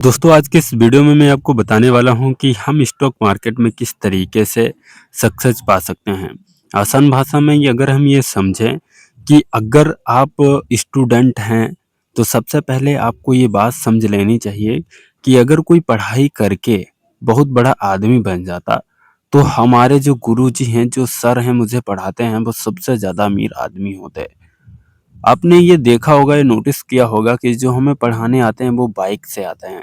दोस्तों आज के इस वीडियो में मैं आपको बताने वाला हूं कि हम स्टॉक मार्केट में किस तरीके से सक्सेस पा सकते हैं। आसान भाषा में ये अगर हम ये समझें कि अगर आप स्टूडेंट हैं तो सबसे पहले आपको ये बात समझ लेनी चाहिए कि अगर कोई पढ़ाई करके बहुत बड़ा आदमी बन जाता तो हमारे जो गुरुजी हैं, जो सर हैं, मुझे पढ़ाते हैं, वो सबसे ज़्यादा अमीर आदमी होते। आपने ये देखा होगा, ये नोटिस किया होगा कि जो हमें पढ़ाने आते हैं वो बाइक से आते हैं।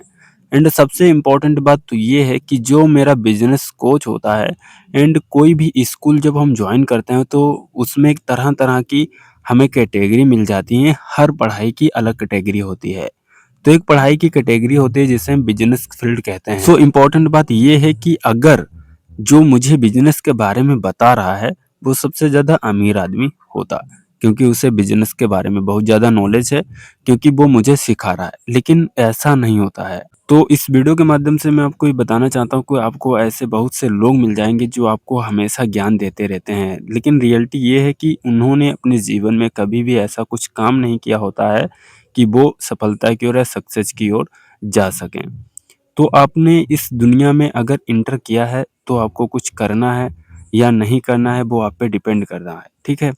एंड सबसे इम्पोर्टेंट बात तो ये है कि जो मेरा बिजनेस कोच होता है एंड कोई भी स्कूल जब हम ज्वाइन करते हैं तो उसमें एक तरह तरह की हमें कैटेगरी मिल जाती है। हर पढ़ाई की अलग कैटेगरी होती है। तो एक पढ़ाई की कैटेगरी होती है जिसे हम बिजनेस फील्ड कहते हैं। सो इम्पोर्टेंट बात ये है कि अगर जो मुझे बिजनेस के बारे में बता रहा है वो सबसे ज़्यादा अमीर आदमी होता, क्योंकि उसे बिजनेस के बारे में बहुत ज़्यादा नॉलेज है, क्योंकि वो मुझे सिखा रहा है। लेकिन ऐसा नहीं होता है। तो इस वीडियो के माध्यम से मैं आपको ये बताना चाहता हूँ कि आपको ऐसे बहुत से लोग मिल जाएंगे जो आपको हमेशा ज्ञान देते रहते हैं, लेकिन रियलिटी ये है कि उन्होंने अपने जीवन में कभी भी ऐसा कुछ काम नहीं किया होता है कि वो सफलता की ओर या सक्सेस की ओर जा सकें। तो आपने इस दुनिया में अगर इंटर किया है तो आपको कुछ करना है या नहीं करना है वो आप पे डिपेंड कर रहा है, ठीक है।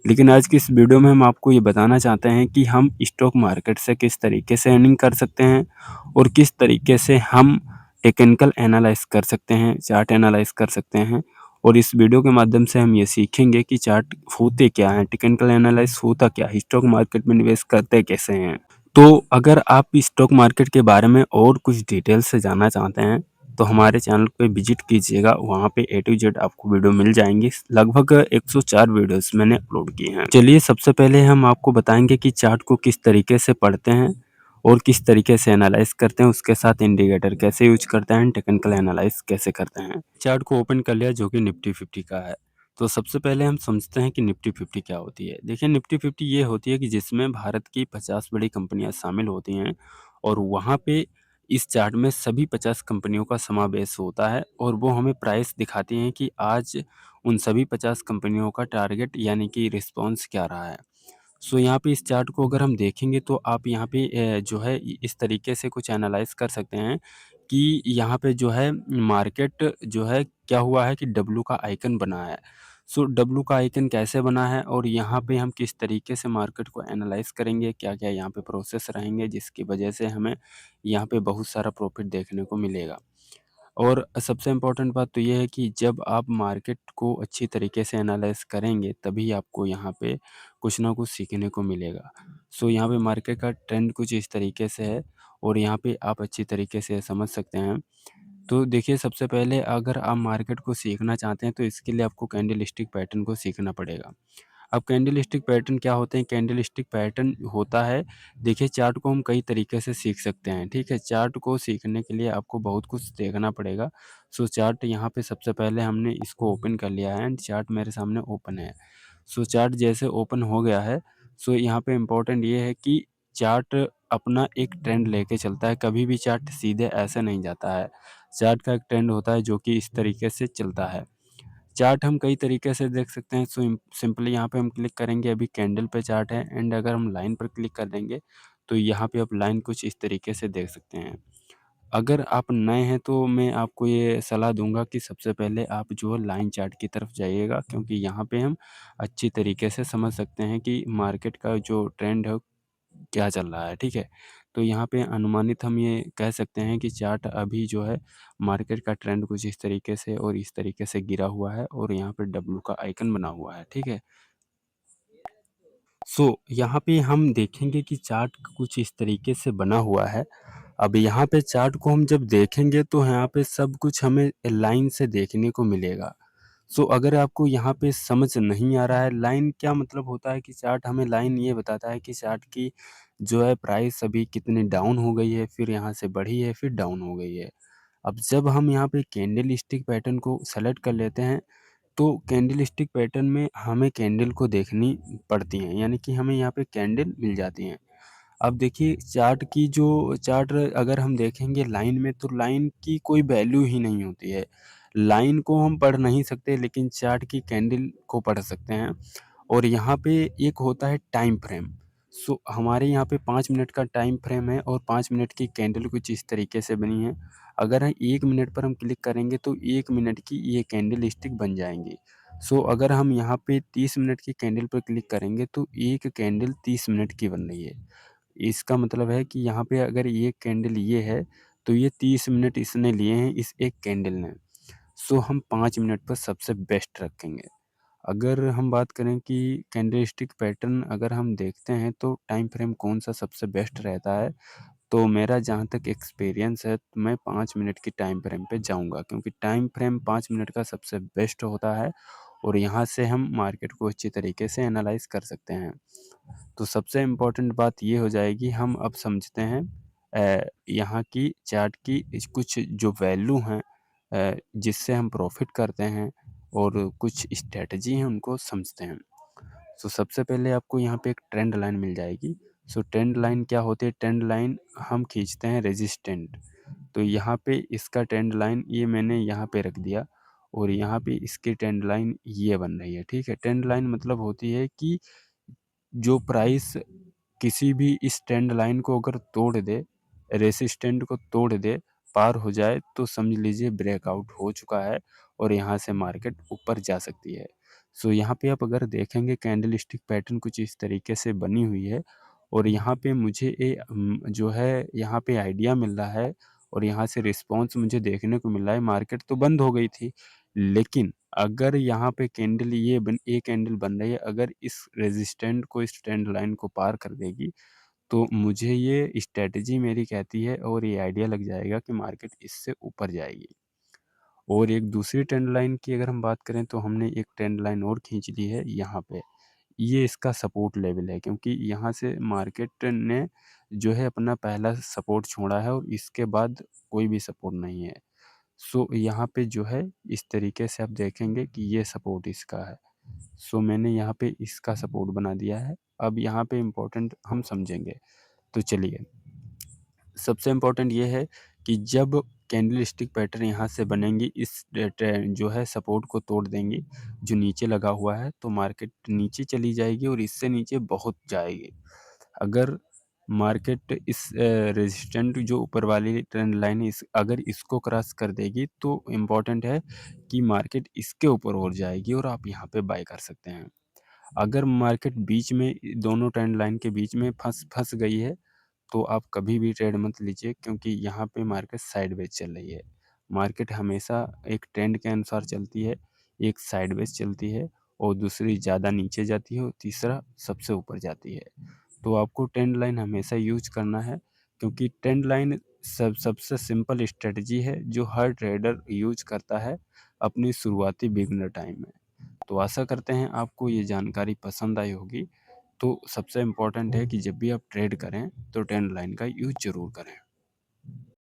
लेकिन आज की इस वीडियो में हम आपको ये बताना चाहते हैं कि हम स्टॉक मार्केट से किस तरीके से अर्निंग कर सकते हैं और किस तरीके से हम टेक्निकल एनालाइज कर सकते हैं, चार्ट एनालाइज कर सकते हैं। और इस वीडियो के माध्यम से हम ये सीखेंगे कि चार्ट होते क्या हैं, टेक्निकल एनालाइज होता क्या है, स्टॉक मार्केट में निवेश करते कैसे हैं। तो अगर आप स्टॉक मार्केट के बारे में और कुछ डिटेल से जानना चाहते हैं तो हमारे चैनल पे विजिट कीजिएगा। वहाँ पे ए टू जेड आपको वीडियो मिल जाएंगी। लगभग 104 वीडियोस मैंने अपलोड किए हैं। चलिए सबसे पहले हम आपको बताएंगे कि चार्ट को किस तरीके से पढ़ते हैं और किस तरीके से एनालाइज करते हैं, उसके साथ इंडिकेटर कैसे यूज करते हैं, टेक्निकल एनालाइज कैसे करते हैं। चार्ट को ओपन कर लिया जो कि निफ्टी 50 का है। तो सबसे पहले हम समझते हैं कि निफ्टी 50 क्या होती है। देखिए निफ्टी 50 ये होती है कि जिसमें भारत की 50 बड़ी कंपनियां शामिल होती हैं और वहाँ पे इस चार्ट में सभी 50 कंपनियों का समावेश होता है और वो हमें प्राइस दिखाती हैं कि आज उन सभी 50 कंपनियों का टारगेट यानी कि रिस्पॉन्स क्या रहा है। सो यहाँ पे इस चार्ट को अगर हम देखेंगे तो आप यहाँ पे जो है इस तरीके से कुछ एनालाइज कर सकते हैं कि यहाँ पे जो है मार्केट जो है क्या हुआ है कि डब्लू का आइकन बना है। सो डब्लू का आइकन कैसे बना है और यहाँ पे हम किस तरीके से मार्केट को एनालाइज करेंगे, क्या क्या यहाँ पे प्रोसेस रहेंगे जिसकी वजह से हमें यहाँ पे बहुत सारा प्रॉफिट देखने को मिलेगा। और सबसे इम्पोर्टेंट बात तो ये है कि जब आप मार्केट को अच्छी तरीके से एनालाइज़ करेंगे तभी आपको यहाँ पे कुछ ना कुछ सीखने को मिलेगा। सो यहाँ पे मार्केट का ट्रेंड कुछ इस तरीके से है और यहाँ पे आप अच्छी तरीके से समझ सकते हैं। तो देखिए सबसे पहले अगर आप मार्केट को सीखना चाहते हैं तो इसके लिए आपको कैंडल स्टिक पैटर्न को सीखना पड़ेगा। अब कैंडल स्टिक पैटर्न क्या होते हैं? कैंडल स्टिक पैटर्न होता है, देखिए चार्ट को हम कई तरीके से सीख सकते हैं, ठीक है। चार्ट को सीखने के लिए आपको बहुत कुछ देखना पड़ेगा। सो चार्ट यहाँ पे सबसे पहले हमने इसको ओपन कर लिया है एंड चार्ट मेरे सामने ओपन है। सो चार्ट जैसे ओपन हो गया है, सो यहाँ पे इम्पोर्टेंट ये है कि चार्ट अपना एक ट्रेंड लेके चलता है, कभी भी चार्ट सीधे ऐसे नहीं जाता है। चार्ट का एक ट्रेंड होता है जो कि इस तरीके से चलता है। चार्ट हम कई तरीके से देख सकते हैं। सो सिंपली यहाँ पे हम क्लिक करेंगे, अभी कैंडल पे चार्ट है एंड अगर हम लाइन पर क्लिक कर देंगे तो यहाँ पे आप लाइन कुछ इस तरीके से देख सकते हैं। अगर आप नए हैं तो मैं आपको ये सलाह दूंगा कि सबसे पहले आप जो है लाइन चार्ट की तरफ जाइएगा, क्योंकि यहाँ पे हम अच्छी तरीके से समझ सकते हैं कि मार्केट का जो ट्रेंड है क्या चल रहा है, ठीक है। तो यहाँ पे अनुमानित हम ये कह सकते हैं कि चार्ट अभी जो है मार्केट का ट्रेंड कुछ इस तरीके से और इस तरीके से गिरा हुआ है और यहाँ पे डब्लू का आइकन बना हुआ है, ठीक है। सो यहाँ पे हम देखेंगे कि चार्ट कुछ इस तरीके से बना हुआ है। अब यहाँ पे चार्ट को हम जब देखेंगे तो यहाँ पे सब कुछ हमें लाइन से देखने को मिलेगा। सो अगर आपको यहाँ पे समझ नहीं आ रहा है लाइन क्या मतलब होता है, कि चार्ट हमें लाइन ये बताता है कि चार्ट की जो है प्राइस अभी कितनी डाउन हो गई है, फिर यहाँ से बढ़ी है, फिर डाउन हो गई है। अब जब हम यहाँ पे कैंडल स्टिक पैटर्न को सेलेक्ट कर लेते हैं तो कैंडल स्टिक पैटर्न में हमें कैंडल को देखनी पड़ती हैं, यानी कि हमें यहाँ पे कैंडल मिल जाती हैं। अब देखिए चार्ट की जो चार्ट अगर हम देखेंगे लाइन में तो लाइन की कोई वैल्यू ही नहीं होती है। लाइन को हम पढ़ नहीं सकते लेकिन चार्ट की कैंडल को पढ़ सकते हैं। और यहाँ पे एक होता है टाइम फ्रेम। सो हमारे यहाँ पे 5 मिनट का टाइम फ्रेम है और 5 मिनट की कैंडल कुछ इस तरीके से बनी है। अगर 1 मिनट पर हम क्लिक करेंगे तो 1 मिनट की ये कैंडल स्टिक बन जाएँगी। सो अगर हम यहाँ पे 30 मिनट की कैंडल पर क्लिक करेंगे तो एक कैंडल 30 मिनट की बन रही है। इसका मतलब है कि यहाँ पे अगर ये कैंडल ये है, तो ये 30 मिनट इसने लिए हैं इस एक कैंडल ने। सो हम 5 मिनट पर सबसे बेस्ट रखेंगे। अगर हम बात करें कि कैंडलस्टिक पैटर्न अगर हम देखते हैं तो टाइम फ्रेम कौन-सा सबसे बेस्ट रहता है, तो मेरा जहाँ तक एक्सपीरियंस है, तो मैं 5 मिनट की टाइम फ्रेम पे जाऊँगा क्योंकि टाइम फ्रेम 5 मिनट का सबसे बेस्ट होता है और यहाँ से हम मार्केट को अच्छी तरीके से एनालाइज़ कर सकते हैं। तो सबसे इम्पोर्टेंट बात ये हो जाएगी हम अब समझते हैं यहाँ की चार्ट की कुछ जो वैल्यू हैं जिससे हम प्रॉफ़िट करते हैं और कुछ स्ट्रैटेजी हैं उनको समझते हैं। सो सबसे पहले आपको यहाँ पे एक ट्रेंड लाइन मिल जाएगी। सो ट्रेंड लाइन क्या होती है? ट्रेंड लाइन हम खींचते हैं रेजिस्टेंट। तो यहाँ पे इसका ट्रेंड लाइन ये मैंने यहाँ पे रख दिया और यहाँ पे इसकी ट्रेंड लाइन ये बन रही है, ठीक है? ट्रेंड लाइन मतलब होती है कि जो प्राइस किसी भी इस ट्रेंड लाइन को अगर तोड़ दे, रेसिस्टेंट को तोड़ दे, पार हो जाए तो समझ लीजिए ब्रेकआउट हो चुका है और यहाँ से मार्केट ऊपर जा सकती है। सो यहाँ पे आप अगर देखेंगे कैंडलस्टिक पैटर्न कुछ इस तरीके से बनी हुई है और यहाँ पे मुझे जो है यहाँ पे आइडिया मिल रहा है और यहाँ से रिस्पॉन्स मुझे देखने को मिल रहा है। मार्केट तो बंद हो गई थी, लेकिन अगर यहाँ पे कैंडल ये कैंडल बन रही है, अगर इस रेजिस्टेंट को इस ट्रेंड लाइन को पार कर देगी, तो मुझे ये स्ट्रैटेजी मेरी कहती है और ये आइडिया लग जाएगा कि मार्केट इससे ऊपर जाएगी। और एक दूसरी ट्रेंड लाइन की अगर हम बात करें तो हमने एक ट्रेंड लाइन और खींच ली है यहाँ पे। ये इसका सपोर्ट लेवल है क्योंकि यहाँ से मार्केट ने जो है अपना पहला सपोर्ट छोड़ा है और इसके बाद कोई भी सपोर्ट नहीं है। सो यहाँ पे जो है इस तरीके से आप देखेंगे कि ये सपोर्ट इसका है। सो मैंने यहाँ पे इसका सपोर्ट बना दिया है। अब यहाँ पे इम्पोर्टेंट हम समझेंगे। तो चलिए, सबसे इम्पोर्टेंट ये है कि जब कैंडलस्टिक पैटर्न यहाँ से बनेंगी इस जो है सपोर्ट को तोड़ देंगी, जो नीचे लगा हुआ है, तो मार्केट नीचे चली जाएगी और इससे नीचे बहुत जाएगी। अगर मार्केट इस रेजिस्टेंट जो ऊपर वाली ट्रेंड लाइन है इस अगर इसको क्रॉस कर देगी तो इम्पोर्टेंट है कि मार्केट इसके ऊपर और जाएगी और आप यहाँ पे बाय कर सकते हैं। अगर मार्केट बीच में दोनों ट्रेंड लाइन के बीच में फँस गई है, तो आप कभी भी ट्रेड मत लीजिए क्योंकि यहाँ पे मार्केट साइडवेज चल रही है। मार्केट हमेशा एक ट्रेंड के अनुसार चलती है, एक साइडवेज चलती है और दूसरी ज़्यादा नीचे जाती है और तीसरा सबसे ऊपर जाती है। तो आपको ट्रेंड लाइन हमेशा यूज़ करना है क्योंकि ट्रेंड लाइन सबसे सिंपल स्ट्रेटजी है जो हर ट्रेडर यूज़ करता है अपनी शुरुआती बिगिनर टाइम में। तो आशा करते हैं आपको ये जानकारी पसंद आई होगी। तो सबसे इम्पोर्टेंट है कि जब भी आप ट्रेड करें तो ट्रेंड लाइन का यूज़ ज़रूर करें।